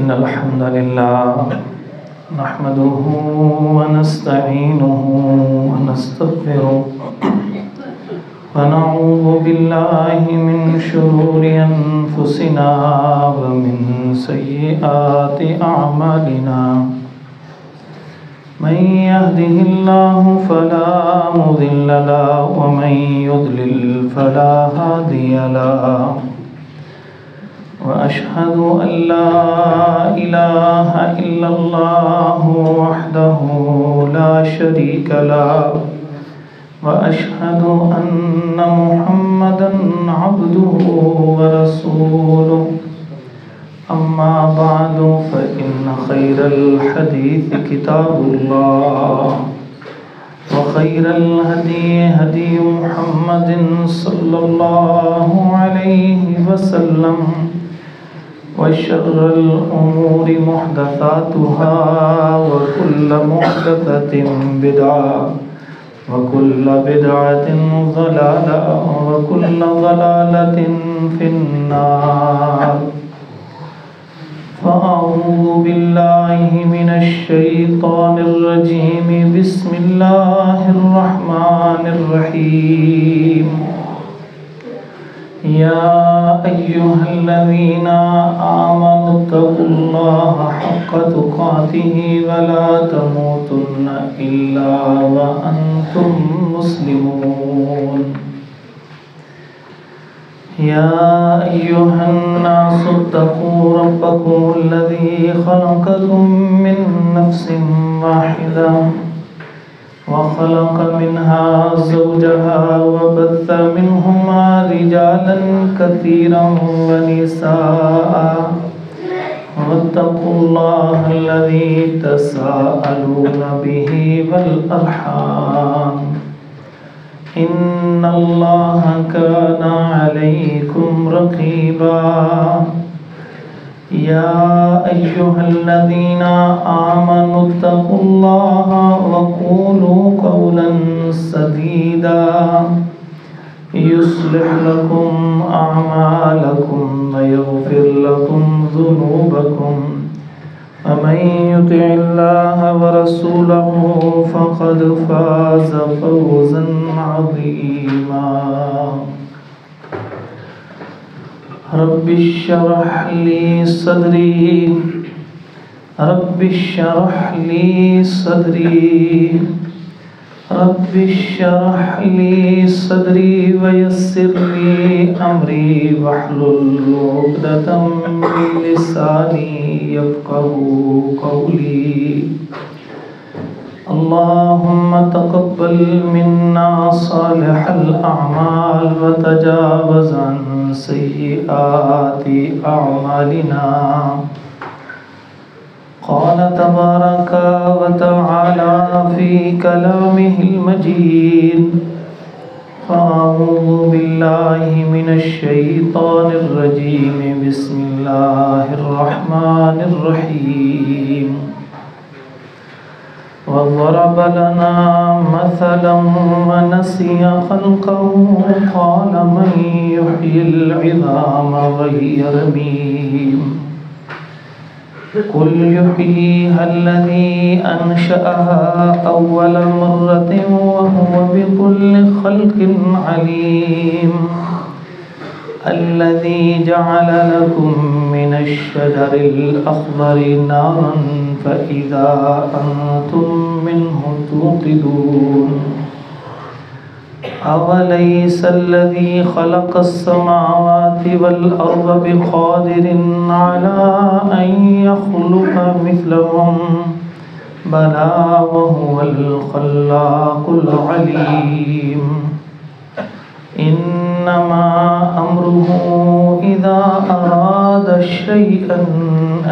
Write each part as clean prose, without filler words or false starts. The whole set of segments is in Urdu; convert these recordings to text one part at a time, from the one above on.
إن الحمد لله نحمده ونستعينه ونستغفره ونعوذ بالله من شرور أنفسنا ومن سيئات أعمالنا من يهده الله فلا مضل له ومن يضلل فلا هادي له وأشهد أن لا إله إلا الله وحده لا شريك له وأشهد أن محمدًا عبده ورسوله أما بعد فإن خير الحديث كتاب الله وخير الهدي هدي محمد صلى الله عليه وسلم وشر الأمور محدثاتها وكل محدثة بدعة وكل بدعة ضلالة وكل ضلالة في النار فأعوذ بالله من الشيطان الرجيم بسم الله الرحمن الرحيم يا أيها الذين آمنوا اتقوا الله حق تقاته ولا تموتن إلا وأنتم مسلمون يا أيها الناس اتقوا ربكم الذي خلقكم من نفس واحدة وخلق منها زوجها وبث منهما رجالا كثيرا ونساء واتقوا الله الذي تساءلون به والأرحام إن الله كان عليكم رقيبا يا أيها الذين آمنوا اتقوا الله وقولوا قولا سديدا يصلح لكم أعمالكم ويغفر لكم ذنوبكم ومن يطع الله ورسوله فقد فاز فوزا عظيما رب اشرح لي صدري رب اشرح لي صدري رب اشرح لي صدري ويسر لي أمري واحلل عقدة من لساني يفقهوا قولي اللهم تقبل منا صالح الأعمال وتجاوز عن سيئات أعمالنا قال تبارك وتعالى في كلامه المجيد فأعوذ بالله من الشيطان الرجيم بسم الله الرحمن الرحيم وضرب لنا مثلا ونسي خلقه قال من يحيي العظام وهي رميم قل يحييها الذي أنشأها أول مرة وهو بكل خلق عليم الذي جعل لكم من الشجر الأخضر نارا فإذا أنتم منه توقدون أوليس الذي خلق السماوات والأرض بقادر على أن يخلق مثلهم بلى وهو الخلاق العليم إنما أمره إذا أراد شيئا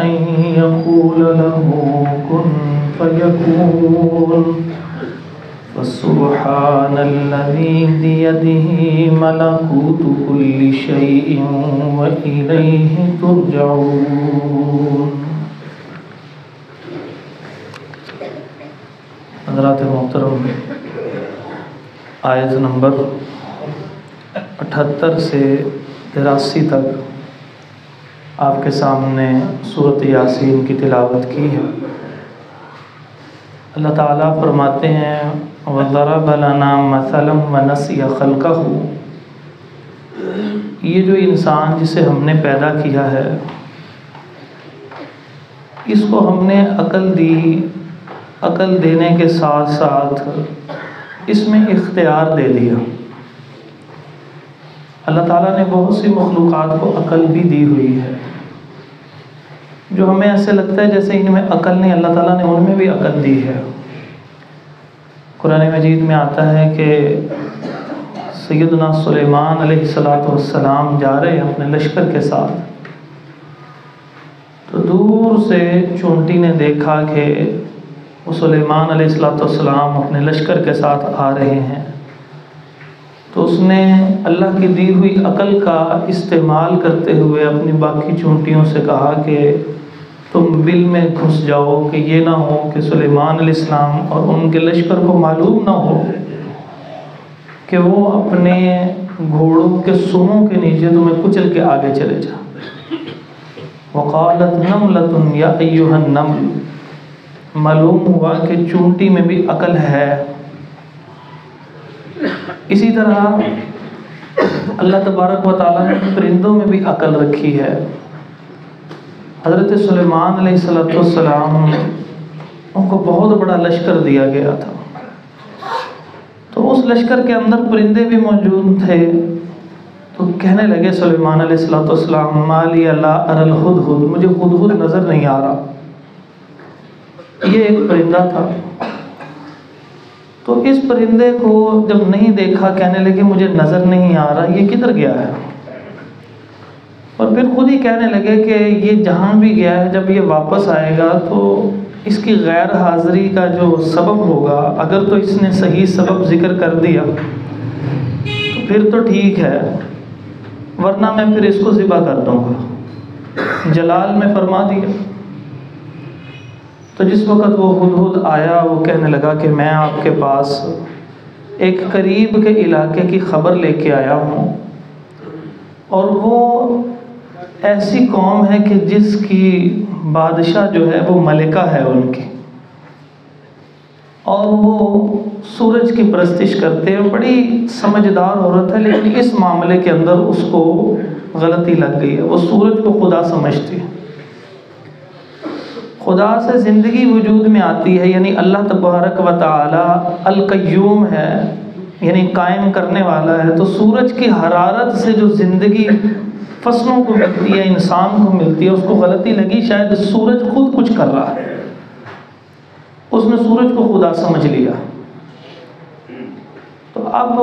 أن يقول له كن فيكون فسبحان الذي بيده ملكوت كل شيء وإليه ترجعون حضرات محترم آیت نمبر 78 سے 83 تک آپ کے سامنے سورۃ یاسین کی تلاوت کی ہے۔ اللہ تعالیٰ فرماتے ہیں وَضَرَبَ لَنَا مَثَلًا وَنَسِيَ خَلْقَهُ، یہ جو انسان جسے ہم نے پیدا کیا ہے اس کو ہم نے عقل دی، عقل دینے کے ساتھ ساتھ اس میں اختیار دے دیا۔ اللہ تعالیٰ نے بہت سی مخلوقات کو عقل بھی دی ہوئی ہے، جو ہمیں ایسے لگتا ہے جیسے ان میں عقل نہیں، اللہ تعالیٰ نے ان میں بھی عقل دی ہے۔ قرآن مجید میں آتا ہے کہ سیدنا سلیمان علیہ السلام جا رہے ہیں اپنے لشکر کے ساتھ، تو دور سے چونٹی نے دیکھا کہ وہ سلیمان علیہ السلام اپنے لشکر کے ساتھ آ رہے ہیں، تو اس نے اللہ کی دی ہوئی عقل کا استعمال کرتے ہوئے اپنی باقی چونٹیوں سے کہا کہ تم بل میں گھس جاؤ کہ یہ نہ ہو کہ سلیمان علیہ السلام اور ان کے لشکر کو معلوم نہ ہو کہ وہ اپنے گھوڑوں کے سونوں کے نیچے تمہیں کچل کے آگے چلے جا۔ وقالت نملۃ یا ایھا النمل، معلوم ہوا کہ چونٹی میں بھی عقل ہے۔ اسی طرح اللہ تبارک و تعالیٰ نے پرندوں میں بھی عقل رکھی ہے۔ حضرت سلیمان علیہ السلام ان کو بہت بڑا لشکر دیا گیا تھا، تو اس لشکر کے اندر پرندے بھی موجود تھے، تو کہنے لگے سلیمان علیہ السلام ما لی لا اری الہدہد، مجھے ہدہد نظر نہیں آ رہا۔ یہ ایک پرندہ تھا، تو اس پرندے کو جب نہیں دیکھا کہنے لگے مجھے نظر نہیں آ رہا، یہ کدھر گیا ہے؟ اور پھر خود ہی کہنے لگے کہ یہ جہاں بھی گیا ہے جب یہ واپس آئے گا تو اس کی غیر حاضری کا جو سبب ہوگا، اگر تو اس نے صحیح سبب ذکر کر دیا تو پھر تو ٹھیک ہے، ورنہ میں پھر اس کو ذبح کر دوں گا۔ جلال میں فرما دیا۔ تو جس وقت وہ ہدہد آیا وہ کہنے لگا کہ میں آپ کے پاس ایک قریب کے علاقے کی خبر لے کے آیا ہوں، اور وہ ایسی قوم ہے کہ جس کی بادشاہ جو ہے وہ ملکہ ہے ان کی، اور وہ سورج کی پرستش کرتے ہیں، بڑی سمجھدار عورت ہے، لیکن اس معاملے کے اندر اس کو غلطی لگ گئی ہے، وہ سورج کو خدا سمجھتی ہے۔ خدا سے زندگی وجود میں آتی ہے، یعنی اللہ تبارک و تعالی القیوم ہے، یعنی قائم کرنے والا ہے، تو سورج کی حرارت سے جو زندگی فصلوں کو ملتی ہے، انسان کو ملتی ہے، اس کو غلطی لگی شاید سورج خود کچھ کر رہا ہے، اس نے سورج کو خدا سمجھ لیا۔ تو اب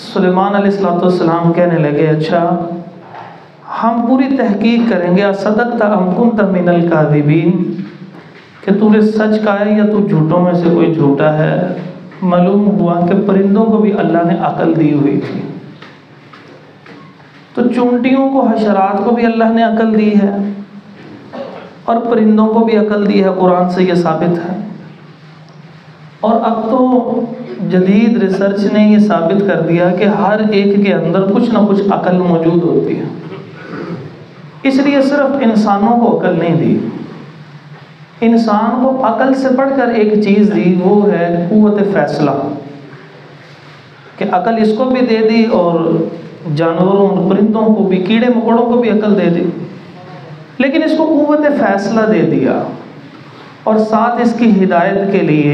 سلیمان علیہ السلام کہنے لگے اچھا ہم پوری تحقیق کریں گے، اصدقت ام کنت من الکاذبین، کہ تو نے سچ کہا ہے یا تو جھوٹوں میں سے کوئی جھوٹا ہے۔ معلوم ہوا کہ پرندوں کو بھی اللہ نے عقل دی ہوئی تھی، تو چونٹیوں کو، حشرات کو بھی اللہ نے عقل دی ہے، اور پرندوں کو بھی عقل دی ہے، قرآن سے یہ ثابت ہے۔ اور اب تو جدید ریسرچ نے یہ ثابت کر دیا کہ ہر ایک کے اندر کچھ نہ کچھ عقل موجود ہوتی ہے، اس لیے صرف انسانوں کو عقل نہیں دی، انسان کو عقل سے بڑھ کر ایک چیز دی، وہ ہے قوت فیصلہ، کہ عقل اس کو بھی دے دی اور جانوروں، پرندوں کو بھی، کیڑے مکوڑوں کو بھی عقل دے دی، لیکن اس کو قوت فیصلہ دے دیا، اور ساتھ اس کی ہدایت کے لیے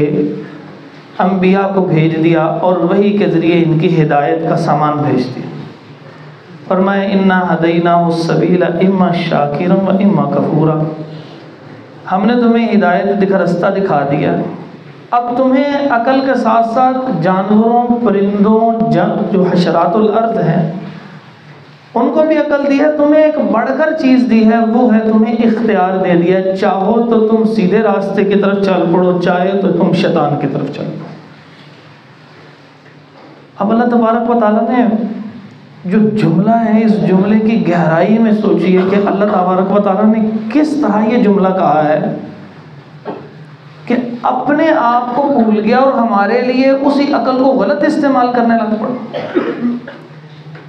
انبیاء کو بھیج دیا، اور وحی کے ذریعے ان کی ہدایت کا سامان بھیج دیا۔ فرمایا انا ہدیناہ السبیل اما شاکرا و اما کفورا، ہم نے تمہیں ہدایت دکھا، رستہ دکھا دیا، اب تمہیں عقل کے ساتھ ساتھ جانوروں، پرندوں، جو حشرات الارض ہیں ان کو بھی عقل دی ہے، تمہیں ایک بڑھ کر چیز دی ہے، وہ ہے تمہیں اختیار دے دیا، چاہو تو تم سیدھے راستے کی طرف چل پڑو، چاہے تو تم شیطان کی طرف چل پڑو۔ اب اللہ تبارک و تعالیٰ نے جو جملہ ہے، اس جملے کی گہرائی میں سوچیے کہ اللہ تبارک و تعالیٰ نے کس طرح یہ جملہ کہا ہے کہ اپنے آپ کو بھول گیا اور ہمارے لیے اسی عقل کو غلط استعمال کرنے لگ پڑا۔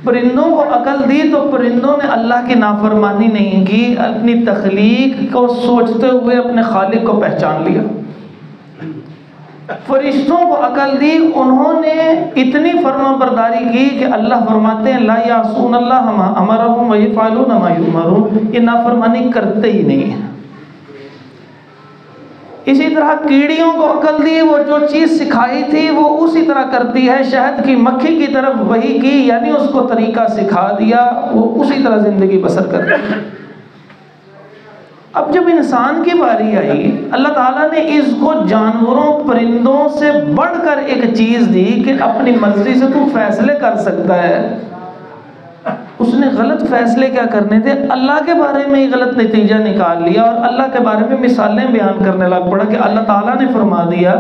پرندوں کو عقل دی تو پرندوں نے اللہ کی نافرمانی نہیں کی، اپنی تخلیق کو سوچتے ہوئے اپنے خالق کو پہچان لیا۔ فرشتوں کو عقل دی، انہوں نے اتنی فرما برداری کی کہ اللہ فرماتے ہیں لا یعصون اللہ ما امرهم ویفعلون ما یؤمرون، یہ نافرمانی کرتے ہی نہیں ہیں۔ اسی طرح کیڑیوں کو عقل دی، وہ جو چیز سکھائی تھی وہ اسی طرح کرتی ہے، شہد کی مکھی کی طرف وحی کی، یعنی اس کو طریقہ سکھا دیا، وہ اسی طرح زندگی بسر کرتی ہے۔ اب جب انسان کی باری آئی، اللہ تعالیٰ نے اس کو جانوروں پرندوں سے بڑھ کر ایک چیز دی کہ اپنی مرضی سے تو فیصلے کر سکتا ہے۔ اس نے غلط فیصلے کیا کرنے تھے، اللہ کے بارے میں ہی غلط نتیجہ نکال لیا اور اللہ کے بارے میں مثالیں بیان کرنے لگ پڑا کہ اللہ تعالیٰ نے فرما دیا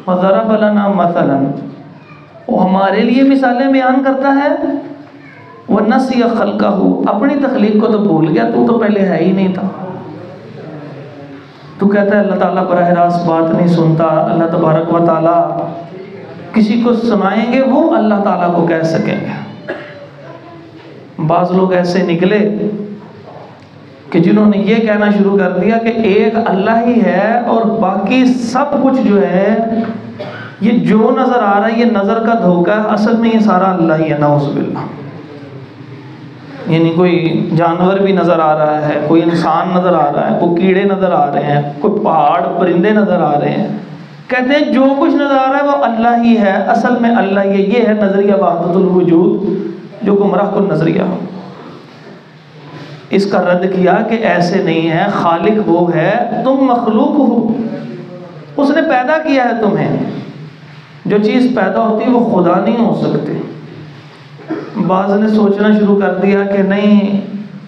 وَضَرَبَ لَنَا مَثَلًا، وہ ہمارے لیے مثالیں بیان کرتا ہے، وَنَسِيَ خَلْقَهُ، اپنی تخلیق کو تو بھول گیا، تو پہلے ہے ہی نہیں تھا۔ تو کہتا ہے اللہ تعالیٰ براہ راست بات نہیں سنتا، اللہ تبارک و تعالیٰ کسی کو سنائیں گے وہ اللہ تعالیٰ کو کہہ سکیں گے۔ بعض لوگ ایسے نکلے کہ جنہوں نے یہ کہنا شروع کر دیا کہ ایک اللہ ہی ہے اور باقی سب کچھ جو ہے یہ جو نظر آ رہا ہے یہ نظر کا دھوکہ ہے، اصل میں یہ سارا اللہ ہی ہے، نعوذ باللہ۔ یعنی کوئی جانور بھی نظر آ رہا ہے، کوئی انسان نظر آ رہا ہے، کوئی کیڑے نظر آ رہے ہیں، کوئی پہاڑ پرندے نظر آ رہے ہیں، کہتے ہیں جو کچھ نظر آ رہا ہے وہ اللہ ہی ہے، اصل میں اللہ ہی ہے۔ یہ ہے نظریہ وحدت الوجود جو گمراہ کن نظریہ ہو۔ اس کا رد کیا کہ ایسے نہیں ہے، خالق وہ ہے، تم مخلوق ہو، اس نے پیدا کیا ہے تمہیں۔ جو چیز پیدا ہوتی ہے وہ خدا نہیں ہو سکتی۔ بعض نے سوچنا شروع کر دیا کہ نہیں،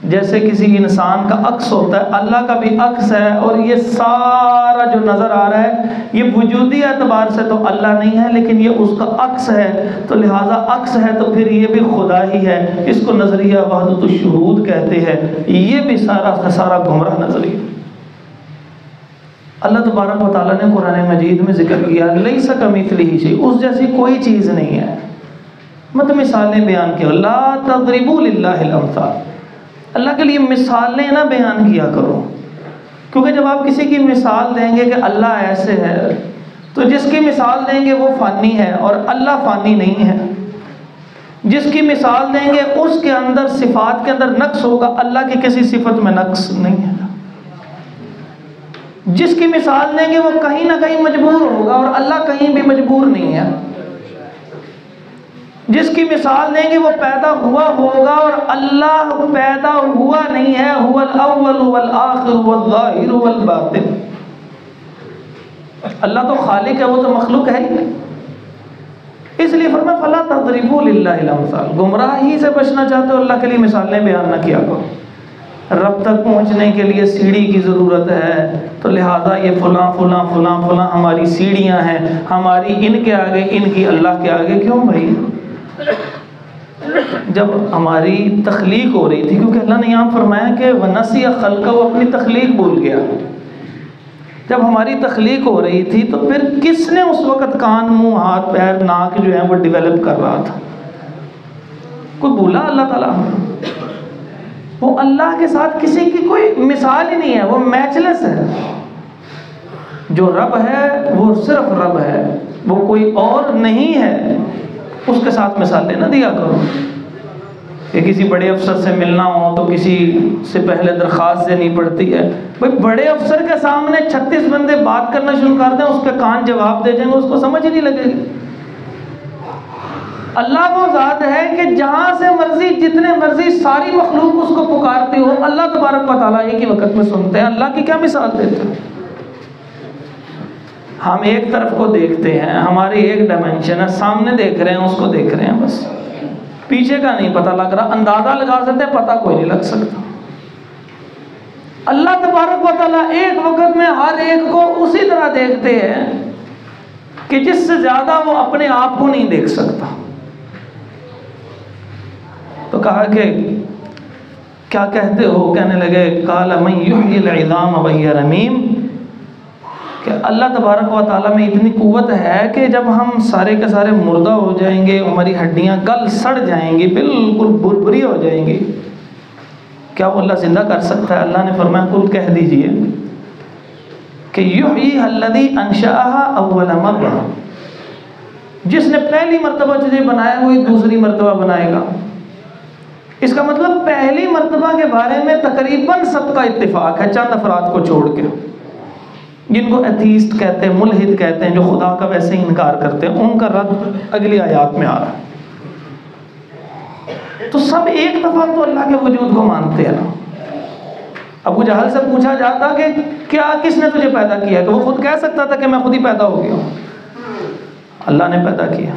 جیسے کسی انسان کا عکس ہوتا ہے، اللہ کا بھی عکس ہے، اور یہ سارا جو نظر آ رہا ہے یہ وجودی اعتبار سے تو اللہ نہیں ہے، لیکن یہ اس کا عکس ہے، تو لہٰذا عکس ہے تو پھر یہ بھی خدا ہی ہے۔ اس کو نظریہ وحدت الشہود کہتے ہیں۔ یہ بھی سارا کا سارا گمراہ نظریہ۔ اللہ تبارک و تعالیٰ نے قرآن مجید میں ذکر کیا لیس کمثلہ شیء، اس جیسی کوئی چیز نہیں ہے۔ مطلب مثالیں بیان کی، لا تضربوا للہ الامثال، اللہ کے لیے مثالیں نہ بیان کیا کرو، کیونکہ جب آپ کسی کی مثال دیں گے کہ اللہ ایسے ہے تو جس کی مثال دیں گے وہ فانی ہے اور اللہ فانی نہیں ہے۔ جس کی مثال دیں گے اس کے اندر صفات کے اندر نقص ہوگا، اللہ کی کسی صفت میں نقص نہیں ہے۔ جس کی مثال دیں گے وہ کہیں نہ کہیں مجبور ہوگا اور اللہ کہیں بھی مجبور نہیں ہے۔ جس کی مثال دیں گے وہ پیدا ہوا ہوگا اور اللہ پیدا ہوا نہیں ہے، هو الاول والآخر والظاہر والباطن۔ اللہ تو خالق ہے، وہ تو مخلوق ہے ہی نہیں۔ اس لیے فرمایا فلا تضربوا للہ الامثال، گمراہی سے بچنا چاہتے ہو اللہ کے لیے مثالیں بیان نہ کیا کرو۔ رب تک پہنچنے کے لیے سیڑھی کی ضرورت ہے، تو لہذا یہ فلاں فلاں فلاں فلاں ہماری سیڑھیاں ہیں، ہماری ان کے آگے، ان کی اللہ کے آگے۔ کیوں بھائی؟ جب ہماری تخلیق ہو رہی تھی، کیونکہ اللہ نے یہاں فرمایا کہ وَنَسِيَ خَلْقَهُ، وہ اپنی تخلیق بھول گیا۔ جب ہماری تخلیق ہو رہی تھی تو پھر کس نے اس وقت کان، منہ، ہاتھ، پیر، ناک جو ہے وہ ڈیولپ کر رہا تھا؟ کوئی بولا اللہ تعالیٰ؟ وہ اللہ کے ساتھ کسی کی کوئی مثال ہی نہیں ہے، وہ میچلس ہے۔ جو رب ہے وہ صرف رب ہے، وہ کوئی اور نہیں ہے۔ اس کے ساتھ مثالیں نہ دیا کرو کہ کسی بڑے افسر سے ملنا ہو تو کسی سے پہلے درخواست دینی پڑتی ہے۔ بھائی بڑے افسر کے سامنے 36 بندے بات کرنا شروع کر دیں، اس کے کان جواب دے جائیں گے، اس کو سمجھ ہی نہیں لگے گی۔ اللہ وہ ذات ہے کہ جہاں سے مرضی، جتنے مرضی ساری مخلوق اس کو پکارتی ہو، اللہ تبارک و تعالیٰ ایک ہی وقت میں سنتے ہیں۔ اللہ کی کیا مثال دیتے ہیں؟ ہم ایک طرف کو دیکھتے ہیں، ہماری ایک ڈائمنشن ہے، سامنے دیکھ رہے ہیں، اس کو دیکھ رہے ہیں، بس پیچھے کا نہیں پتہ لگ رہا۔ اندازہ لگا سکتے ہیں، پتہ کوئی نہیں لگ سکتا۔ اللہ تبارک و تعالیٰ ایک وقت میں ہر ایک کو اسی طرح دیکھتے ہیں کہ جس سے زیادہ وہ اپنے آپ کو نہیں دیکھ سکتا۔ تو کہا کہ کیا کہتے ہو؟ کہنے لگے قال من یحیی العظام وہی رمیم، کہ اللہ تبارک و تعالیٰ میں اتنی قوت ہے کہ جب ہم سارے کے سارے مردہ ہو جائیں گے، ہماری ہڈیاں گل سڑ جائیں گی، بالکل بھربھری ہو جائیں گی، کیا وہ اللہ زندہ کر سکتا ہے؟ اللہ نے فرمایا قل کہہ دیجئے کہ یحییھا الذی انشأھا اول مرہ، جس نے پہلی مرتبہ تجھے بنایا وہی دوسری مرتبہ بنائے گا۔ اس کا مطلب پہلی مرتبہ کے بارے میں تقریباً سب کا اتفاق ہے، چند افراد کو چھوڑ کے، جن کو ایتھیسٹ کہتے ہیں، ملحد کہتے ہیں، جو خدا کا ویسے ہی انکار کرتے ہیں، ان کا رد اگلی آیات میں آ رہا ہے۔ تو سب ایک دفعہ تو اللہ کے وجود کو مانتے ہیں۔ ابو جہل سے پوچھا جاتا کہ کیا کس نے تجھے پیدا کیا، کہ وہ خود کہہ سکتا تھا کہ میں خود ہی پیدا ہو گیا ہوں، اللہ نے پیدا کیا۔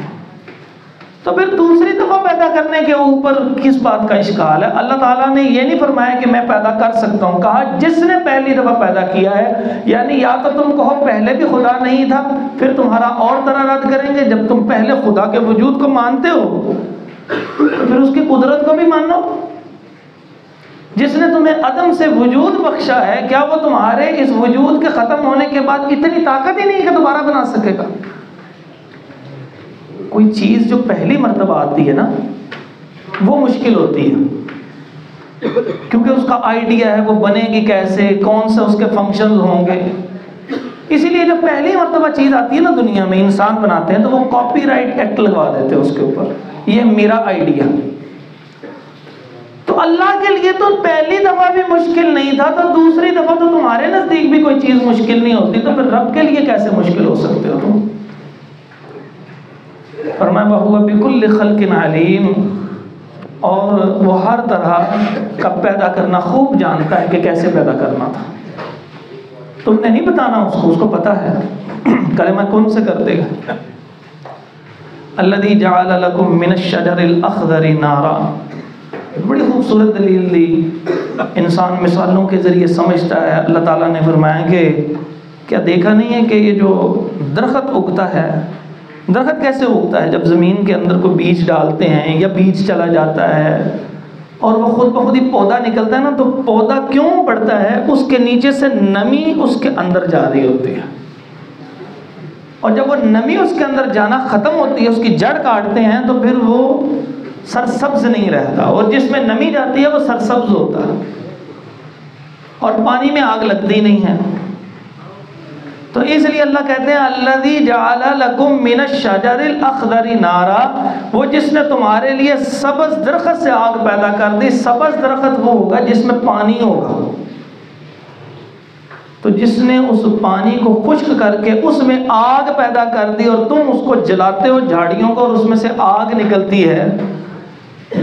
تو پھر دوسری دفعہ پیدا کرنے کے اوپر کس بات کا اشکال ہے؟ اللہ تعالیٰ نے یہ نہیں فرمایا کہ میں پیدا کر سکتا ہوں، کہا جس نے پہلی دفعہ پیدا کیا ہے۔ یعنی یا تو تم کہو پہلے بھی خدا نہیں تھا، پھر تمہارا اور طرح رد کریں گے، جب تم پہلے خدا کے وجود کو مانتے ہو تو پھر اس کی قدرت کو بھی مانو۔ جس نے تمہیں عدم سے وجود بخشا ہے، کیا وہ تمہارے اس وجود کے ختم ہونے کے بعد اتنی طاقت ہی نہیں کہ دوبارہ بنا سکے گا؟ کوئی چیز جو پہلی مرتبہ آتی ہے نا، وہ مشکل ہوتی ہے، کیونکہ اس کا آئیڈیا ہے وہ بنے گی کیسے، کون سے اس کے فنکشنز ہوں گے۔ اسی لیے جب پہلی مرتبہ چیز آتی ہے نا دنیا میں، انسان بناتے ہیں تو وہ کاپی رائٹ ایکٹ لگوا دیتے ہیں اس کے اوپر، یہ میرا آئیڈیا۔ تو اللہ کے لیے تو پہلی دفعہ بھی مشکل نہیں تھا، تو دوسری دفعہ تو تمہارے نزدیک بھی کوئی چیز مشکل نہیں ہوتی، تو پھر رب کے لیے کیسے مشکل ہو سکتے ہو تم؟ فرمایا وَهُوَ بِكُلِّ خَلْقٍ عَلِيمٌ، اور وہ ہر طرح کا پیدا کرنا خوب جانتا ہے کہ کیسے پیدا کرنا تھا۔ تم نے نہیں بتانا اس کو پتا ہے، کلمہ کن سے کر دے گا۔ الَّذِي جَعَلَ لَكُم مِّنَ الشَّجَرِ الْأَخْضَرِ نَارًا، بڑی خوبصورت دلیل دی، انسان مثالوں کے ذریعے سمجھتا ہے۔ اللہ تعالیٰ نے فرمایا کہ کیا دیکھا نہیں ہے کہ یہ جو درخت اگتا ہے، درخت کیسے اگتا ہے؟ جب زمین کے اندر کوئی بیج ڈالتے ہیں یا بیج چلا جاتا ہے اور وہ خود بخود ہی پودا نکلتا ہے نا، تو پودا کیوں بڑھتا ہے؟ اس کے نیچے سے نمی اس کے اندر جا رہی ہوتی ہے، اور جب وہ نمی اس کے اندر جانا ختم ہوتی ہے، اس کی جڑ کاٹتے ہیں تو پھر وہ سرسبز نہیں رہتا، اور جس میں نمی جاتی ہے وہ سرسبز ہوتا ہے، اور پانی میں آگ لگتی نہیں ہے۔ تو اس لیے اللہ کہتے ہیں الذی جعل لکم من الشجر الاخضر نارا، وہ جس نے تمہارے لیے سبز درخت سے آگ پیدا کر دی۔ سبز درخت وہ ہوگا جس میں پانی ہوگا، تو جس نے اس پانی کو خشک کر کے اس میں آگ پیدا کر دی، اور تم اس کو جلاتے ہو جھاڑیوں کو اور اس میں سے آگ نکلتی ہے،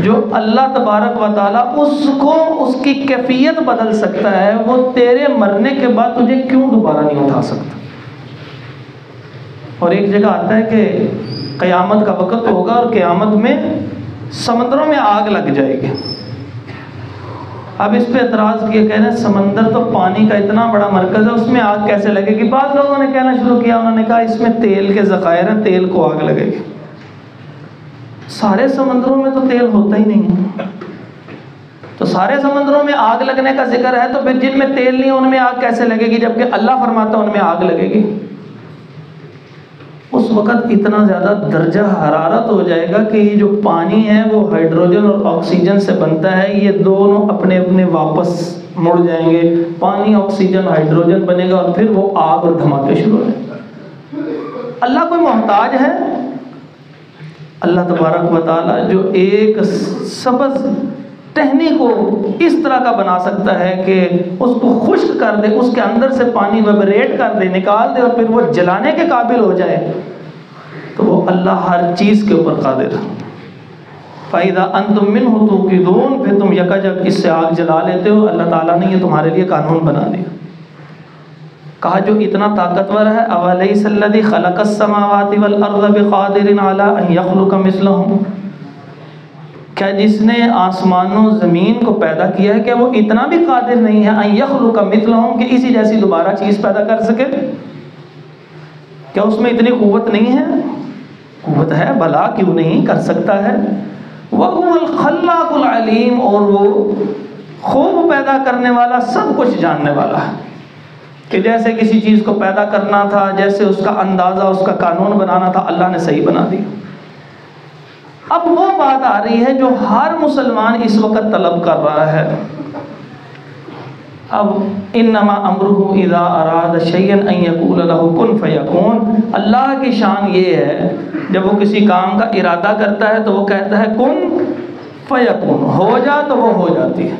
جو اللہ تبارک و تعالیٰ اس کو اس کی کیفیت بدل سکتا ہے، وہ تیرے مرنے کے بعد تجھے کیوں دوبارہ نہیں اٹھا سکتا؟ اور ایک جگہ آتا ہے کہ قیامت کا وقت ہوگا اور قیامت میں سمندروں میں آگ لگ جائے گی۔ اب اس پہ اعتراض کیا، کہہ رہے ہیں سمندر تو پانی کا اتنا بڑا مرکز ہے، اس میں آگ کیسے لگے گی؟ بعض لوگوں نے کہنا شروع کیا، انہوں نے کہا اس میں تیل کے ذخائر ہیں، تیل کو آگ لگے گی۔ سارے سمندروں میں تو تیل ہوتا ہی نہیں ہے، تو سارے سمندروں میں آگ لگنے کا ذکر ہے، تو پھر جن میں تیل نہیں ان میں آگ کیسے لگے گی؟ جبکہ اللہ فرماتا ہے ان میں آگ لگے گی۔ اس وقت اتنا زیادہ درجہ حرارت ہو جائے گا کہ یہ جو پانی ہے وہ ہائیڈروجن اور آکسیجن سے بنتا ہے، یہ دونوں اپنے اپنے واپس مڑ جائیں گے، پانی آکسیجن ہائیڈروجن بنے گا، اور پھر وہ آگ اور دھماکے شروع ہو جائیں گے۔ اللہ کوئی محتاج ہے؟ اللہ تبارک و تعالیٰ جو ایک سبز ٹہنی کو اس طرح کا بنا سکتا ہے کہ اس کو خشک کر دے، اس کے اندر سے پانی ویبریٹ کر دے، نکال دے، اور پھر وہ جلانے کے قابل ہو جائے، تو وہ اللہ ہر چیز کے اوپر قادر ہے۔ فَإِذَا أَنْتُم مِّنْهُ تُوقِدُونَ، پھر تم یکجک اس سے آگ جلا لیتے ہو۔ اللہ تعالیٰ نے یہ تمہارے لیے قانون بنا دیا۔ کہا جو اتنا طاقتور ہے، أَوَلَيْسَ الَّذِي خَلَقَ السَّمَاوَاتِ وَالْأَرْضَ بِقَادِرٍ عَلَىٰ أَن يَخْلُقَ مِثْلَهُم، کیا جس نے آسمانوں زمین کو پیدا کیا ہے، کیا وہ اتنا بھی قادر نہیں ہے ان یخلق مثلہم، کہ اسی جیسی دوبارہ چیز پیدا کر سکے؟ کیا اس میں اتنی قوت نہیں ہے؟ قوت ہے، بھلا کیوں نہیں کر سکتا ہے۔ وَهُوَ الْخَلَّاقُ الْعَلِيمُ، اور وہ خوب پیدا کرنے والا، سب کچھ جاننے والا ہے۔ کہ جیسے کسی چیز کو پیدا کرنا تھا، جیسے اس کا اندازہ، اس کا قانون بنانا تھا، اللہ نے صحیح بنا دیا۔ اب وہ بات آ رہی ہے جو ہر مسلمان اس وقت طلب کر رہا ہے۔ اب انما امرہ اذا اراد شیئا ان یقول له کن فیکون، اللہ کی شان یہ ہے جب وہ کسی کام کا ارادہ کرتا ہے تو وہ کہتا ہے کن فیکون، ہو جا تو وہ ہو جاتی ہے۔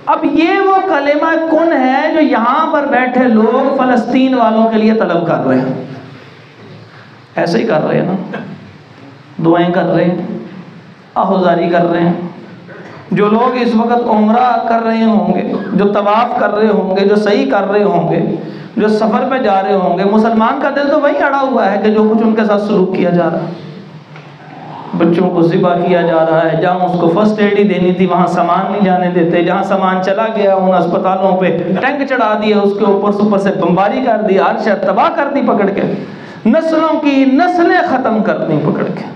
اب یہ وہ کلمہ کن ہے جو یہاں پر بیٹھے لوگ فلسطین والوں کے لیے طلب کر رہے ہیں۔ ایسے ہی کر رہے ہیں نا، دعائیں کر رہے ہیں، آہوزاری کر رہے ہیں۔ جو لوگ اس وقت عمرہ کر رہے ہوں گے، جو طواف کر رہے ہوں گے، جو صحیح کر رہے ہوں گے، جو سفر پہ جا رہے ہوں گے، مسلمان کا دل تو وہی اڑا ہوا ہے کہ جو کچھ ان کے ساتھ سلوک کیا جا رہا ہے، بچوں کو ذبح کیا جا رہا ہے، جہاں اس کو فرسٹ ایڈ ہی دینی تھی وہاں سامان نہیں جانے دیتے، جہاں سامان چلا گیا ان اسپتالوں پہ ٹینک چڑھا دیا، اس کے اوپر سے بمباری کر دی، ہر شے تباہ کر دی پکڑ کے، نسلوں کی نسلیں ختم کر دی پکڑ کے۔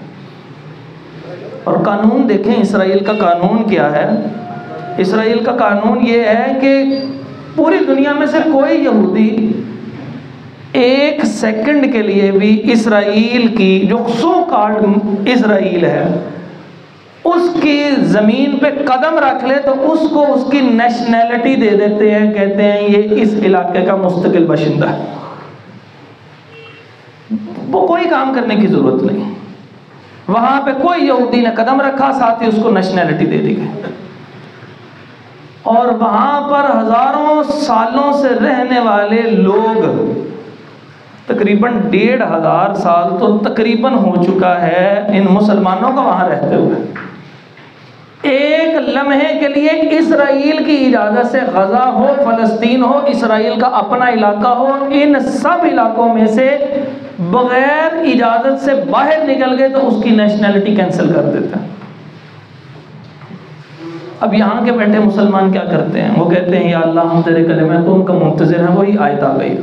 اور قانون دیکھیں اسرائیل کا قانون کیا ہے۔ اسرائیل کا قانون یہ ہے کہ پوری دنیا میں سے کوئی یہودی ایک سیکنڈ کے لیے بھی اسرائیل کی جو سو کالڈ اسرائیل ہے اس کی زمین پہ قدم رکھ لے تو اس کو اس کی نیشنلٹی دے دیتے ہیں، کہتے ہیں یہ اس علاقے کا مستقل باشندہ ہے، وہ کوئی کام کرنے کی ضرورت نہیں، وہاں پہ کوئی یہودی نے قدم رکھا ساتھ ہی اس کو نیشنلٹی دے دی گئی۔ اور وہاں پر ہزاروں سالوں سے رہنے والے لوگ، تقریباً 1500 سال تو تقریباً ہو چکا ہے ان مسلمانوں کو وہاں رہتے ہوئے، ایک لمحے کے لیے اسرائیل کی اجازت سے غزہ ہو، فلسطین ہو، اسرائیل کا اپنا علاقہ ہو، ان سب علاقوں میں سے بغیر اجازت سے باہر نکل گئے تو اس کی نیشنلٹی کینسل کر دیتے ہیں۔ اب یہاں کے بیٹھے مسلمان کیا کرتے ہیں؟ وہ کہتے ہیں یا اللہ ہم تیرے کلمہ کن کا منتظر ہیں، وہی آیت آ گئی۔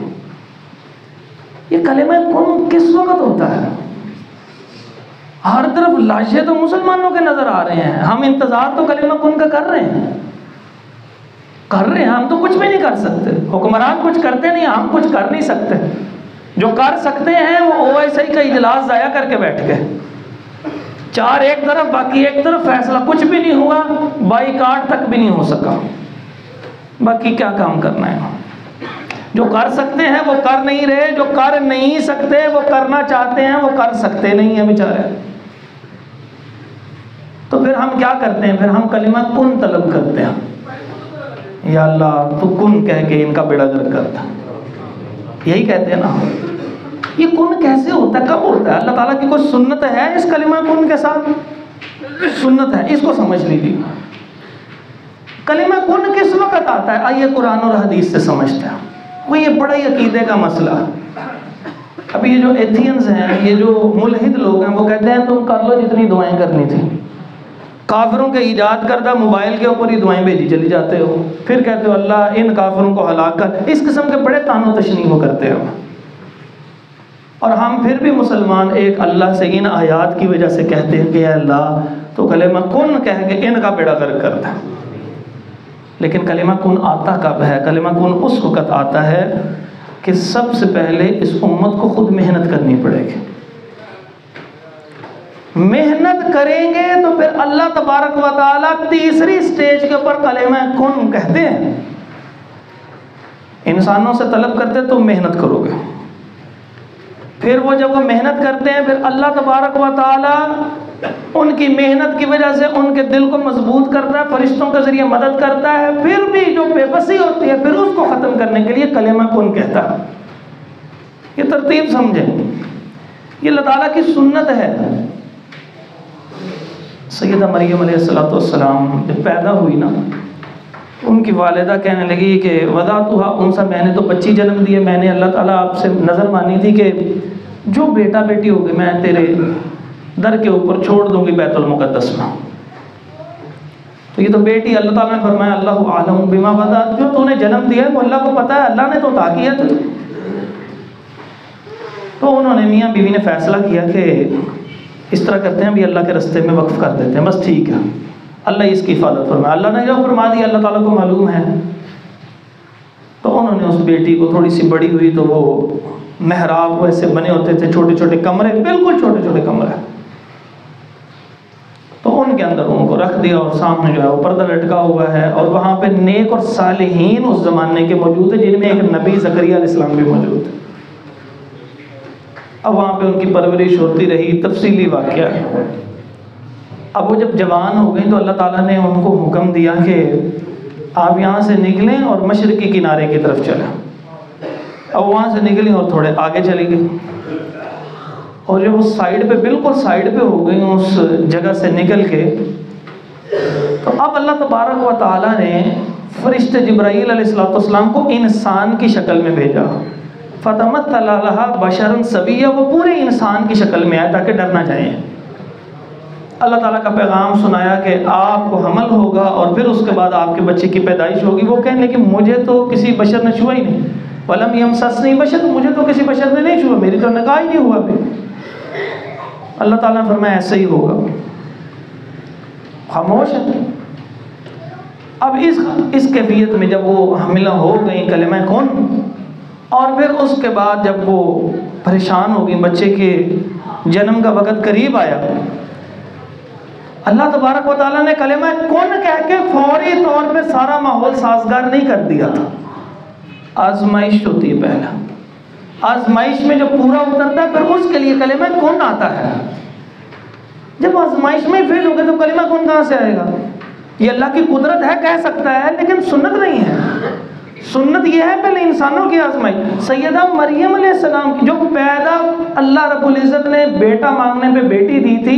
یہ کلمہ کن کس وقت ہوتا ہے؟ ہر طرف لاشیں تو مسلمانوں کے نظر آ رہے ہیں، ہم انتظار تو کلمہ کن کا کر رہے ہیں، ہم تو کچھ بھی نہیں کر سکتے، حکمران کچھ کرتے نہیں، ہم کچھ کر نہیں سکتے، جو کر سکتے ہیں وہ OIC کا اجلاس ضائع کر کے بیٹھ گئے، 4 ایک طرف باقی ایک طرف، فیصلہ کچھ بھی نہیں ہوا، بائیکاٹ تک بھی نہیں ہو سکا، باقی کیا کام کرنا ہے؟ جو کر سکتے ہیں وہ کر نہیں رہے، جو کر نہیں سکتے وہ کرنا چاہتے ہیں، وہ کر سکتے نہیں ہیں بیچارے۔ تو پھر ہم کیا کرتے ہیں؟ پھر ہم کلمہ کن طلب کرتے ہیں، یا اللہ تو کن کہہ کے ان کا بیڑا گرک کرتا، یہی کہتے ہیں نا۔ یہ کن کیسے ہوتا ہے، کب ہوتا ہے؟ اللہ تعالیٰ کی کوئی سنت ہے اس کلمہ کن کے ساتھ؟ سنت ہے، اس کو سمجھ لیجیے۔ کلمہ کن کس وقت آتا ہے؟ آئیے قرآن اور حدیث سے سمجھتے ہیں۔ وہ یہ بڑا ہی عقیدے کا مسئلہ۔ اب یہ جو ایتھینز ہیں، یہ جو ملحد لوگ ہیں، وہ کہتے ہیں تم کر لو جتنی دعائیں کرنی تھی، کافروں کے ایجاد کردہ موبائل کے اوپر ہی دعائیں بھیجی چلی جاتے ہو، پھر کہتے ہو اللہ ان کافروں کو ہلاک کر۔ اس قسم کے بڑے تان و تشنیع وہ کرتے ہیں، اور ہم پھر بھی مسلمان ایک اللہ سے ان آیات کی وجہ سے کہتے ہیں کہ اے اللہ تو کلمہ کن کہہ کے ان کا بیڑا غرق کرتا ہے۔ لیکن کلمہ کن آتا کب ہے؟ کلمہ کن اس وقت آتا ہے کہ سب سے پہلے اس امت کو خود محنت کرنی پڑے گی۔ محنت کریں گے تو پھر اللہ تبارک و تعالیٰ تیسری سٹیج کے اوپر کلمہ کن کہتے ہیں۔ انسانوں سے طلب کرتے تو محنت کرو گے، پھر وہ جب وہ محنت کرتے ہیں پھر اللہ تبارک و تعالیٰ ان کی محنت کی وجہ سے ان کے دل کو مضبوط کرتا ہے، فرشتوں کے ذریعے مدد کرتا ہے، پھر بھی جو بے بسی ہوتی ہے پھر اس کو ختم کرنے کے لیے کلمہ کن کہتا ہے۔ یہ ترتیب سمجھیں، یہ اللہ تعالیٰ کی سنت ہے۔ سیدہ مریم علیہ السلام جب پیدا ہوئی نا، ان کی والدہ کہنے لگی کہ وضعتھا انثی، میں نے تو بچی جنم دی ہے، میں نے اللہ تعالیٰ آپ سے نظر مانی تھی کہ جو بیٹا بیٹی ہوگی میں تیرے در کے اوپر چھوڑ دوں گی بیت المقدس میں۔ تو یہ تو بیٹی، اللہ تعالیٰ نے فرمایا اللہ اعلم بما وضعت، جو تو نے جنم دیا ہے وہ اللہ کو پتا ہے، اللہ نے تو عطا کیا تجھے۔ تو انہوں نے میاں بیوی نے فیصلہ کیا کہ اس طرح کرتے ہیں بھی اللہ کے رستے میں وقف کر دیتے ہیں، بس ٹھیک ہے، اللہ اس کی حفاظت فرمائے۔ اللہ نے جو فرما دیا اللہ تعالیٰ کو معلوم ہے۔ تو انہوں نے اس بیٹی کو، تھوڑی سی بڑی ہوئی تو وہ محراب ویسے بنے ہوتے تھے، چھوٹے چھوٹے کمرے، بالکل چھوٹے چھوٹے کمرے، تو ان کے اندر ان کو رکھ دیا، اور سامنے جو ہے وہ پردہ لٹکا ہوا ہے، اور وہاں پہ نیک اور صالحین اس زمانے کے موجود ہیں، جن میں ایک نبی زکریا علیہ السلام بھی موجود ہے۔ اب وہاں پہ ان کی پرورش ہوتی رہی، تفصیلی واقعہ ہے۔ اب وہ جب جوان ہو گئی تو اللہ تعالیٰ نے ان کو حکم دیا کہ آپ یہاں سے نکلیں اور مشرقی کنارے کی طرف چلیں۔ اب وہاں سے نکلیں اور تھوڑے آگے چلی گئی، اور جب وہ سائیڈ پہ، بالکل سائیڈ پہ ہو گئی اس جگہ سے نکل کے، تو اب اللہ تبارک و تعالیٰ نے فرشتے جبرائیل علیہ السلام کو انسان کی شکل میں بھیجا۔ فَتَمَثَّلَ لَهَا بَشَرًا سَوِيًّا، وہ پورے انسان کی شکل میں آئے تاکہ ڈر نہ جائیں۔ اللہ تعالیٰ کا پیغام سنایا کہ آپ کو حمل ہوگا اور پھر اس کے بعد آپ کے بچے کی پیدائش ہوگی۔ وہ کہنے لگے مجھے تو کسی بشر نے چھوا ہی نہیں، وَلَمْ يَمْسَسْنِي بَشَرٌ، مجھے تو کسی بشر نے نہیں چھوا، میری تو نکاح ہی نہیں ہوا ابھی۔ اللہ تعالیٰ نے فرمایا ایسے ہی ہوگا، خاموش ہے۔ اب اس کیفیت میں جب وہ حاملہ ہو گئی کلمہ کن، اور پھر اس کے بعد جب وہ پریشان ہو گئی، بچے کے جنم کا وقت قریب آیا، اللہ تبارک و تعالیٰ نے کلمہ کن کہہ کے فوری طور پہ سارا ماحول سازگار نہیں کر دیا تھا۔ آزمائش ہوتی ہے پہلا، آزمائش میں جو پورا اترتا ہے پھر اس کے لیے کلمہ کن آتا ہے۔ جب آزمائش میں فیل ہو گئے تو کلمہ کن کہاں سے آئے گا؟ یہ اللہ کی قدرت ہے، کہہ سکتا ہے، لیکن سنت نہیں ہے۔ سنت یہ ہے پہلے انسانوں کی آزمائش۔ سیدہ مریم علیہ السلام کی جو پیدا اللہ رب العزت نے بیٹا مانگنے پہ بیٹی دی تھی،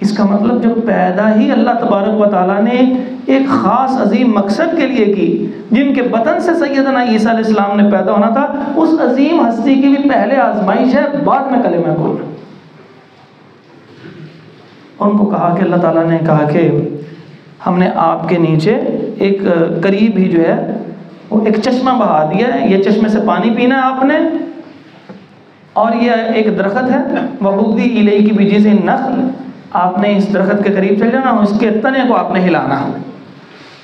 اس کا مطلب جب پیدا ہی اللہ تبارک و تعالیٰ نے ایک خاص عظیم مقصد کے لیے کی، جن کے بطن سے سیدنا عیسیٰ علیہ السلام نے پیدا ہونا تھا، اس عظیم ہستی کی بھی پہلے آزمائش ہے، بعد میں کلمہ کن۔ ان کو کہا کہ اللہ تعالیٰ نے کہا کہ ہم نے آپ کے نیچے ایک قریب ہی جو ہے وہ ایک چشمہ بہا دیا ہے، یہ چشمے سے پانی پینا ہے آپ نے، اور یہ ایک درخت ہے، وَحُدِّ إِلَيْكِ بِجِذْعِ النَّخْلِ، آپ نے اس درخت کے قریب چل جانا، اس کے تنے کو آپ نے ہلانا۔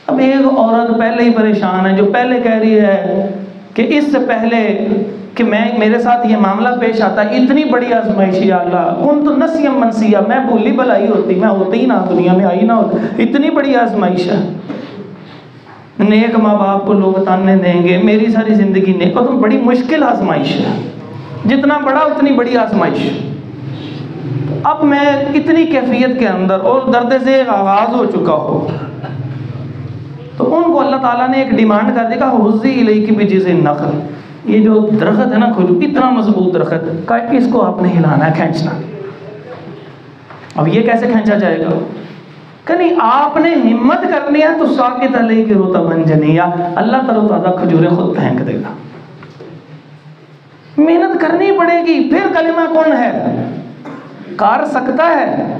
اب ایک عورت پہلے ہی پریشان ہے، جو پہلے کہہ رہی ہے کہ اس سے پہلے کہ میرے ساتھ یہ معاملہ پیش آتا ہے، اتنی بڑی آزمائش، یا اللہ کن تو نسیا منسیا، میں بھولی بھلائی ہوتی، میں ہوتی ہی نہ دنیا میں آئی نہ ہوتی، اتنی بڑی آزمائش ہے، نیک ماں باپ کو لوگ تانے دیں گے، میری ساری زندگی نیک، اور تم بڑی مشکل آزمائش ہے، جتنا بڑا اتنی بڑی آزمائش۔ اب میں اتنی کیفیت کے اندر اور درد ذیل آغاز ہو چکا ہو، تو ان کو اللہ تعالیٰ نے ایک ڈیمانڈ کر دیا، حُزِّ إِلَيْكِ بِجِذْعِ النَّخْلِ، یہ جو درخت ہے نا کھجور، اتنا مضبوط درخت کا، اس کو آپ نے ہلانا ہے، کھینچنا۔ اب یہ کیسے کھینچا جائے گا؟ کہ نہیں، آپ نے ہمت کرنی ہے تو ساقط علیہ کی رطباً جنیا، اللہ تر و تازہ کھجوریں خود پھینک دے گا۔ محنت کرنی پڑے گی، پھر کلمہ کن ہے، کر سکتا ہے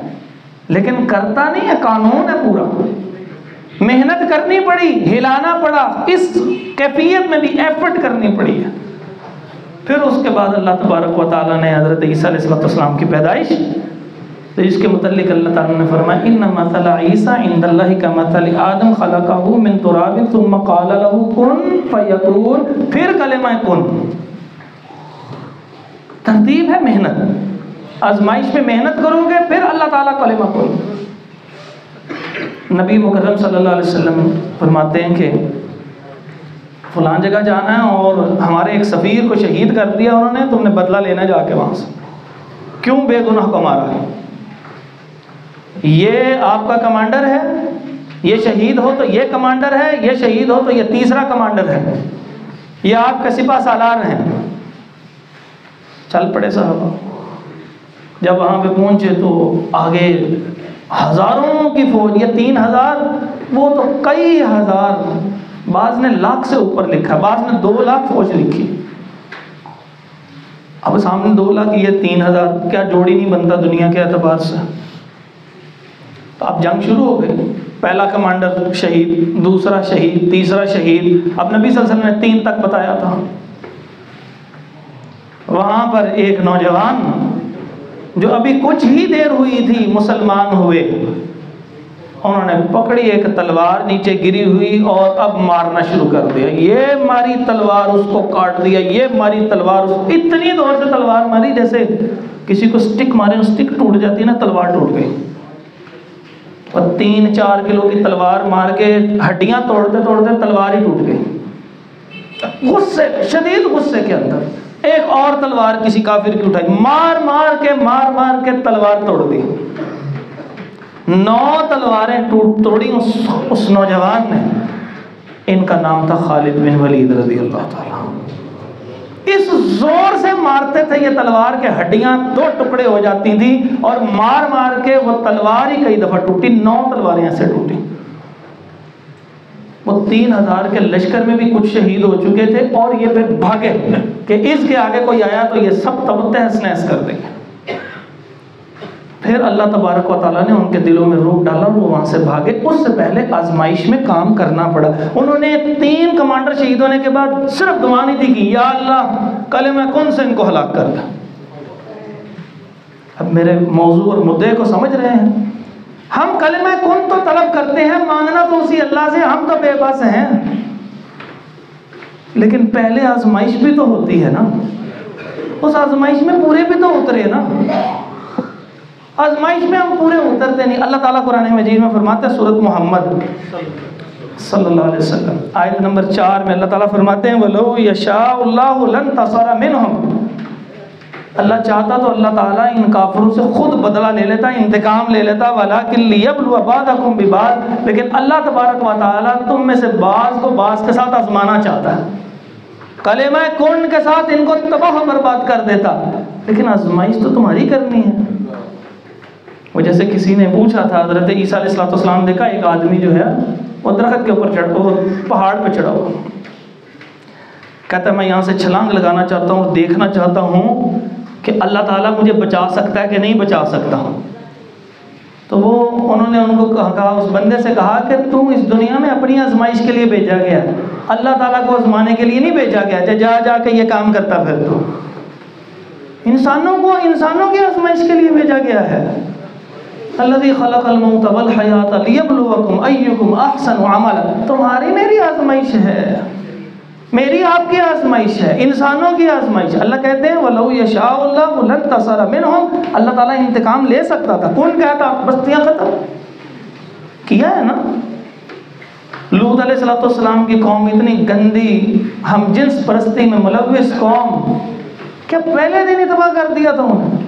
لیکن کرتا نہیں ہے، قانون ہے پورا، محنت کرنی پڑی، ہلانا پڑا، اس کیفیت میں بھی ایفرٹ کرنی پڑی ہے۔ پھر اس کے بعد اللہ تبارک و تعالیٰ نے حضرت عیسیٰ علیہ السلام کی پیدائش، تو اس کے متعلق اللہ تعالیٰ نے فرمایا ان مثل عیسیٰ عند اللہ کمثل آدم خلقہ من تراب ثم قال له کن فیکون، پھر کلمہ کن۔ ترتیب ہے محنت، آزمائش میں محنت کرو گے پھر اللہ تعالیٰ کلمہ کن۔ نبی مکرم صلی اللہ علیہ وسلم فرماتے ہیں کہ فلان جگہ جانا ہے اور ہمارے ایک سفیر کو شہید کر دیا انہوں نے، تم نے بدلہ لینا جا کے وہاں سے، کیوں بے گناہ کو مارا ہے؟ یہ آپ کا کمانڈر ہے، یہ شہید ہو تو یہ کمانڈر ہے، یہ شہید ہو تو یہ تیسرا کمانڈر ہے، یہ آپ کا سپہ سالار ہیں۔ چل پڑے صحابہ، جب وہاں پہ پہنچے تو آگے ہزاروں کی فوج، یہ 3000، وہ تو کئی ہزار، بعض نے لاکھ سے اوپر لکھا، بعض نے 2 لاکھ فوج لکھی۔ اب سامنے 2 لاکھ، یہ 3000، کیا جوڑی نہیں بنتا دنیا کے اعتبار سے۔ تو اب جنگ شروع ہو گئی، پہلا کمانڈر شہید، دوسرا شہید، تیسرا شہید، اب نبی صلی اللہ علیہ وسلم نے 3 تک بتایا تھا۔ وہاں پر ایک نوجوان جو ابھی کچھ ہی دیر ہوئی تھی مسلمان ہوئے، انہوں نے پکڑی ایک تلوار نیچے گری ہوئی اور اب مارنا شروع کر دیا. یہ ماری تلوار اس کو کاٹ دیا, یہ ماری تلوار اس کو, اتنی زور سے تلوار ماری جیسے کسی کو سٹک مارے, سٹک ٹوٹ جاتی ہے نا, تلوار ٹوٹ گئی. اور 3-4 کلو کی تلوار مار کے ہڈیاں توڑتے توڑتے تلوار ہی ٹوٹ گئی. غصے, شدید غصے کے اندر ایک اور تلوار کسی کافر کی اٹھائی, مار مار کے تلوار توڑ دی. 9 تلواریں توڑی اس نوجوان نے. ان کا نام تھا خالد بن ولید رضی اللہ تعالیٰ. اس زور سے مارتے تھے یہ تلوار کے ہڈیاں 2 ٹکڑے ہو جاتی تھی, اور مار مار کے وہ تلوار ہی کئی دفعہ ٹوٹی. 9 تلواریں ایسے ٹوٹی. وہ 3000 کے لشکر میں بھی کچھ شہید ہو چکے تھے, اور یہ پھر بھاگے کہ اس کے آگے کوئی آیا تو یہ سب تہس نہس کر دیں گے. پھر اللہ تبارک و تعالیٰ نے ان کے دلوں میں روک ڈالا, وہ وہاں سے بھاگے. اس سے پہلے آزمائش میں کام کرنا پڑا. انہوں نے 3 کمانڈر شہید ہونے کے بعد صرف دعا نہیں تھی کہ یا اللہ کلمہ کن سے ان کو ہلاک کر دے. اب میرے موضوع اور مدعے کو سمجھ رہے ہیں؟ ہم کلمہ کن تو طلب کرتے ہیں, مانگنا تو اسی اللہ سے, ہم تو بے بس ہیں. لیکن پہلے آزمائش بھی تو ہوتی ہے نا, اس آزمائش میں پورے بھی تو اترے نا. آزمائش میں ہم پورے اترتے نہیں. اللہ تعالیٰ قرآن مجید میں فرماتا ہے, سورۃ محمد صلی اللہ علیہ وسلم آیت نمبر 4 میں اللہ تعالیٰ فرماتے ہیں وَلَوْ يَشَاءُ اللَّهُ لَانْتَصَرَ مِنْهُمْ. اللہ چاہتا تو اللہ تعالیٰ ان کافروں سے خود بدلہ لے لیتا, انتقام لے لیتا. وَلَكِنْ لِيَبْلُوَ بَعْضَكُمْ بِبَعْضٍ, لیکن اللہ تبارک و تعالیٰ تم میں سے بعض کو بعض کے ساتھ آزمانا چاہتا ہے. کلمہ کن کے ساتھ ان کو تباہ و برباد کر دیتا, لیکن آزمائش تو تمہاری کرنی ہے. وہ جیسے کسی نے پوچھا تھا, حضرت عیسیٰ علیہ السلام دیکھا ایک آدمی جو ہے وہ درخت کے اوپر چڑھا, پہاڑ پہ چڑھا ہوا, کہتا ہے میں یہاں سے چھلانگ لگانا چاہتا ہوں, دیکھنا چاہتا ہوں کہ اللہ تعالیٰ مجھے بچا سکتا ہے کہ نہیں بچا سکتا. تو انہوں نے ان کو کہا, اس بندے سے کہا کہ تو اس دنیا میں اپنی آزمائش کے لیے بھیجا گیا, اللہ تعالیٰ کو آزمانے کے لیے نہیں بھیجا گیا. جا کے یہ کام کرتا پھر تو انسانوں کی آزمائش کے لیے بھیجا گیا ہے. الذی خلق الموت والحیات لیبلوکم ایکم احسن عملا. تمہاری میری آزمائش ہے, میری آپ کی آزمائش ہے, انسانوں کی آزمائش. اللہ کہتے ہیں وَلَوْ يَشَاءُ اللَّهُ لَانْتَصَرَ مِنْهُمْ. اللہ تعالیٰ انتقام لے سکتا تھا. کون کہتا بستیاں ختم کیا ہے نا. لوط علیہ السلام کی قوم اتنی گندی, ہم جنس پرستی میں ملوث قوم, کیا پہلے دن ہی تباہ کر دیا تھا انہیں.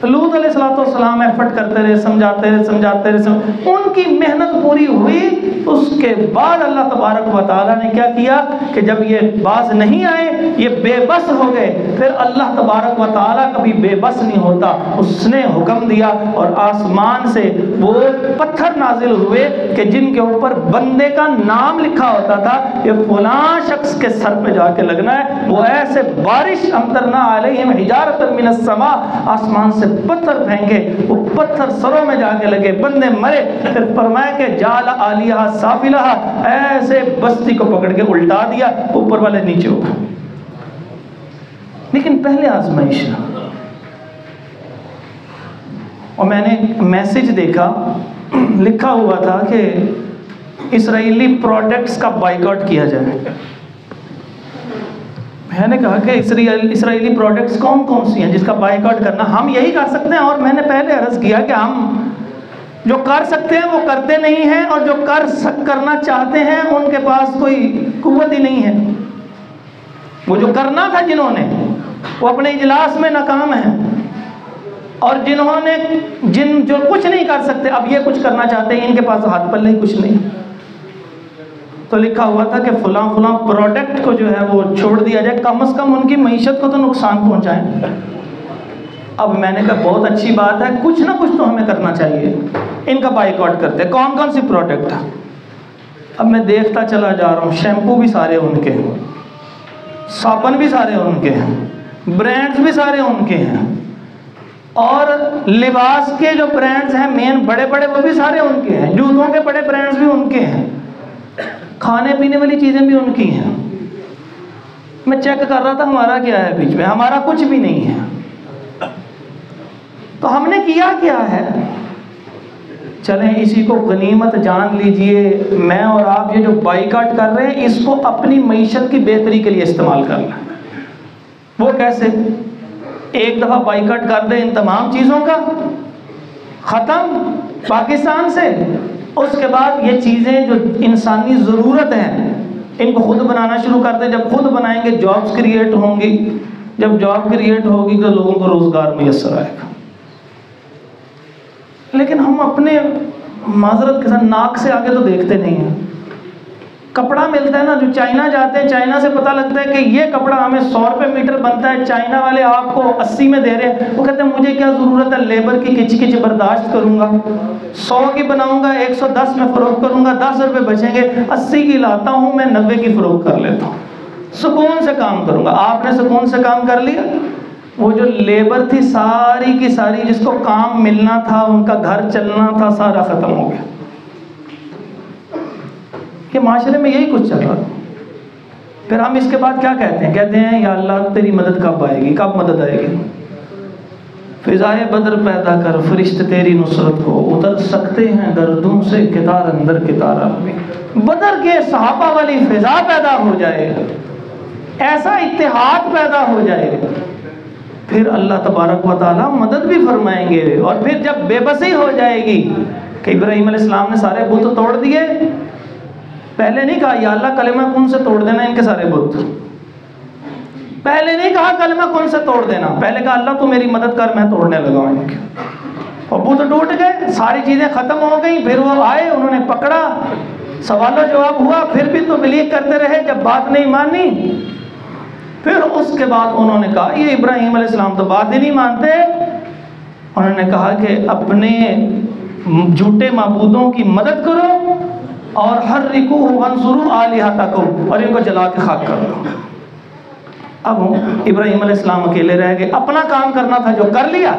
لوط علیہ السلام ایفرٹ کرتے رہے, سمجھاتے رہے. ان کی محنت پوری ہوئی. اس کے بعد اللہ تبارک و تعالیٰ نے کیا کیا کہ جب یہ باز نہیں آئے, یہ بے بس ہو گئے. پھر اللہ تبارک و تعالیٰ کبھی بے بس نہیں ہوتا. اس نے حکم دیا اور آسمان سے وہ پتھر نازل ہوئے کہ جن کے اوپر بندے کا نام لکھا ہوتا تھا, یہ فلاں شخص کے سر پہ جا کے لگنا ہے. وہ ایسے بارش امطرنا علیہم حجارۃ من السماء, آسمان سے پتھر پھینکے, وہ پتھر سروں میں جا کے لگے, بندے مرے. پھر فرمایا کہ جعل عالیہا سافلہا, ایسے بستی کو پکڑ کے الٹا دیا, اوپر والے نیچے ہو گئے. لیکن پہلے آزمائش. اور میں نے میسج دیکھا, لکھا ہوا تھا کہ اسرائیلی پروڈکٹس کا بائیکاٹ کیا جائے. میں نے کہا کہ اسرائیلی پروڈکٹس کون سی ہیں جس کا بائیکاٹ کرنا. ہم یہی کر سکتے ہیں, اور میں نے پہلے عرض کیا کہ ہم جو کر سکتے ہیں وہ کرتے نہیں ہیں, اور جو کرنا چاہتے ہیں ان کے پاس کوئی قوت ہی نہیں ہے. وہ جو کرنا تھا جنہوں نے, وہ اپنے اجلاس میں ناکام ہیں, اور جو کچھ نہیں کر سکتے اب یہ کچھ کرنا چاہتے ہیں, ان کے پاس ہاتھ پلے ہی کچھ نہیں. تو لکھا ہوا تھا کہ فلاں پروڈکٹ کو جو ہے وہ چھوڑ دیا جائے, کم از کم ان کی معیشت کو تو نقصان پہنچائیں. اب میں نے کہا بہت اچھی بات ہے, کچھ نہ کچھ تو ہمیں کرنا چاہیے. ان کا بائیکاٹ کرتے. کون سی پروڈکٹ ہے؟ اب میں دیکھتا چلا جا رہا ہوں, شیمپو بھی سارے ان کے ہیں, صابن بھی سارے ان کے ہیں, برانڈز بھی سارے ان کے ہیں, اور لباس کے جو برانڈز ہیں مین بڑے بڑے وہ بھی سارے ان کے ہیں, جوتوں کے بڑے برانڈز بھی ان کے ہیں, کھانے پینے والی چیزیں بھی ان کی ہیں. میں چیک کر رہا تھا ہمارا کیا ہے بیچ میں, ہمارا کچھ بھی نہیں ہے. تو ہم نے کیا ہے, چلیں اسی کو غنیمت جان لیجئے، میں اور آپ یہ جو بائیکاٹ کر رہے ہیں اس کو اپنی معیشت کی بہتری کے لیے استعمال کر لیں۔ وہ کیسے؟ ایک دفعہ بائیکاٹ کر دیں ان تمام چیزوں کا، ختم پاکستان سے، اس کے بعد یہ چیزیں جو انسانی ضرورت ہیں ان کو خود بنانا شروع کر دیں۔ جب خود بنائیں گے جابز کریٹ ہوں گی، جب جاب کریٹ ہوگی تو لوگوں کو روزگار میسر آئے گا۔ لیکن ہم اپنے معذرت کے ساتھ ناک سے آگے تو دیکھتے نہیں ہیں۔ کپڑا ملتا ہے نا، جو چائنا جاتے ہیں چائنا سے پتہ لگتا ہے کہ یہ کپڑا ہمیں 100 روپے میٹر بنتا ہے، چائنا والے آپ کو 80 میں دے رہے ہیں، وہ کہتے ہیں مجھے کیا ضرورت ہے لیبر کی کچ کچ برداشت کروں گا، 100 کی بناؤں گا 110 میں فروخت کروں گا، 10 روپے بچیں گے، 80 کی لاتا ہوں میں 90 کی فروخت کر لیتا ہوں، سکون سے کام کروں گا۔ آپ نے سکون سے کام کر لیا؟ وہ جو لیبر تھی ساری کی ساری، جس کو کام ملنا تھا، ان کا گھر چلنا تھا، سارا ختم ہو گیا۔ کہ معاشرے میں یہی کچھ چل رہا تھا۔ پھر ہم اس کے بعد کیا کہتے ہیں؟ کہتے ہیں یا اللہ تیری مدد کب آئے گی، کب مدد آئے گی؟ فضائے بدر پیدا کر، فرشتے تیری نصرت کو اتر سکتے ہیں گردوں سے، کتار اندر کتار میں بدر کے صحابہ والی فضا پیدا ہو جائے، ایسا اتحاد پیدا ہو جائے، پھر اللہ تبارک و تعالیٰ مدد بھی فرمائیں گے۔ اور پھر جب بے بسی ہو جائے گی کہ ابراہیم علیہ السلام نے سارے بت توڑ دیے، پہلے نہیں کہا یا اللہ کلمہ کن سے توڑ دینا ان کے سارے بت، پہلے نہیں کہا کلمہ کن سے توڑ دینا، پہلے کہا اللہ تو میری مدد کر میں توڑنے لگا ہوں ان کے، اور بت ٹوٹ گئے، ساری چیزیں ختم ہو گئیں۔ پھر وہ آئے، انہوں نے پکڑا، سوال و جواب ہوا، پھر بھی تو بلیو کرتے رہے، جب بات نہیں مانی پھر اس کے بعد انہوں نے کہا یہ ابراہیم علیہ السلام تو بات ہی نہیں مانتے، انہوں نے کہا کہ اپنے جھوٹے معبودوں کی مدد کرو اور حرکوہ وانصروا آلہتکم، اور ان کو جلا کے خاک کر دو۔ اب ابراہیم علیہ السلام اکیلے رہ گئے، اپنا کام کرنا تھا جو کر لیا،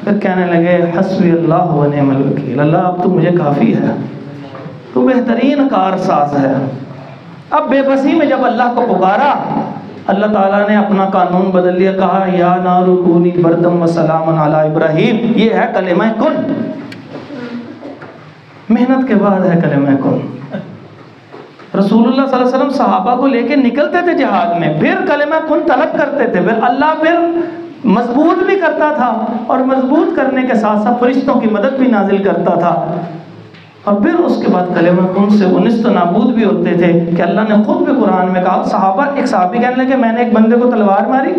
پھر کہنے لگے حسبی اللہ و نعم الوکیل، اللہ اب تو مجھے کافی ہے، تو بہترین کارساز ہے۔ اب بے بسی میں جب اللہ کو پکارا، اللہ تعالیٰ نے اپنا قانون بدل لیا، کہا یا نار کونی بردم و سلام علی ابراہیم، یہ ہے کلمہ کن، محنت کے بعد ہے کلمہ کن۔ رسول اللہ صلی اللہ علیہ وسلم صحابہ کو لے کے نکلتے تھے جہاد میں، پھر کلمہ کن طلب کرتے تھے، پھر اللہ پھر مضبوط بھی کرتا تھا، اور مضبوط کرنے کے ساتھ ساتھ فرشتوں کی مدد بھی نازل کرتا تھا، اور پھر اس کے بعد کلمہ کن سے وہ نیست و نابود بھی ہوتے تھے کہ اللہ نے خود بھی قرآن میں کہا۔ صحابہ، ایک صحابی کہنے لگے میں نے ایک بندے کو تلوار ماری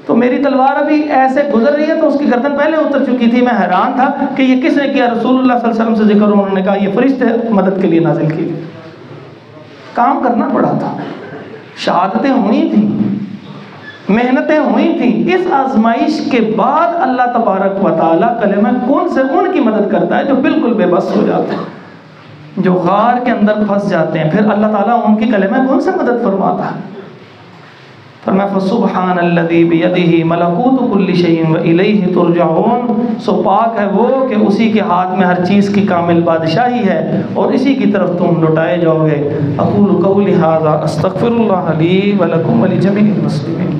تو میری تلوار ابھی ایسے گزر رہی ہے تو اس کی گردن پہلے اتر چکی تھی، میں حیران تھا کہ یہ کس نے کیا؟ رسول اللہ صلی اللہ علیہ وسلم سے ذکر، انہوں نے کہا یہ فرشتے مدد کے لیے نازل کی۔ کام کرنا پڑا تھا، شہادتیں ہوئی تھیں، محنتیں ہوئی تھیں، اس آزمائش کے بعد اللہ تبارک و تعالیٰ کلمہ کن سے ان کی مدد کرتا ہے جو بالکل بے بس ہو جاتے ہیں، جو غار کے اندر پھنس جاتے ہیں، پھر اللہ تعالیٰ ان کی کلمہ کن سے مدد فرماتا ہے۔ فرمایا فسبحان الذی بیدہ ملکوت کل شیء والیہ ترجعون، سو پاک ہے وہ کہ اسی کے ہاتھ میں ہر چیز کی کامل بادشاہی ہے اور اسی کی طرف تم لوٹائے جاؤ گے۔ اقول قولی ھذا استغفر اللہ لی ولکم ولجمیع المسلمین۔